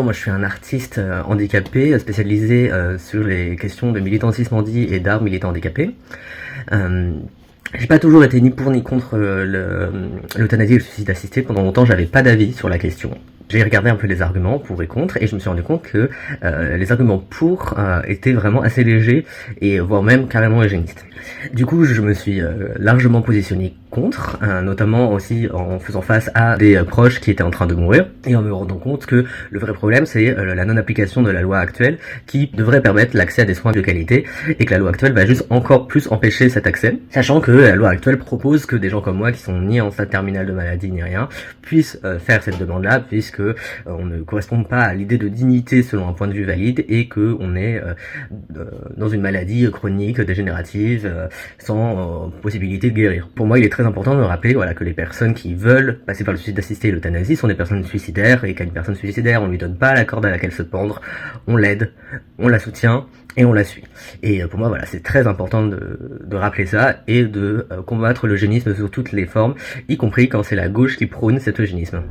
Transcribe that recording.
Bonjour, moi je suis un artiste handicapé spécialisé sur les questions de militantisme handi et d'art militant handicapé. J'ai pas toujours été ni pour ni contre l'euthanasie et le suicide assisté. Pendant longtemps, j'avais pas d'avis sur la question. J'ai regardé un peu les arguments pour et contre et je me suis rendu compte que les arguments pour étaient vraiment assez légers et voire même carrément eugénistes. Du coup, je me suis largement positionné contre, notamment aussi en faisant face à des proches qui étaient en train de mourir et en me rendant compte que le vrai problème c'est la non-application de la loi actuelle qui devrait permettre l'accès à des soins de qualité et que la loi actuelle va juste encore plus empêcher cet accès, sachant que la loi actuelle propose que des gens comme moi qui sont ni en stade terminal de maladie ni rien puissent faire cette demande-là puisque on ne correspond pas à l'idée de dignité selon un point de vue valide et que on est dans une maladie chronique, dégénérative, sans possibilité de guérir. Pour moi, il est très important de rappeler que les personnes qui veulent passer par le suicide assisté et l'euthanasie sont des personnes suicidaires et qu'à une personne suicidaire, on lui donne pas la corde à laquelle se pendre, on l'aide, on la soutient et on la suit. Et pour moi, c'est très important de rappeler ça et de combattre l'eugénisme sous toutes les formes, y compris quand c'est la gauche qui prône cet eugénisme.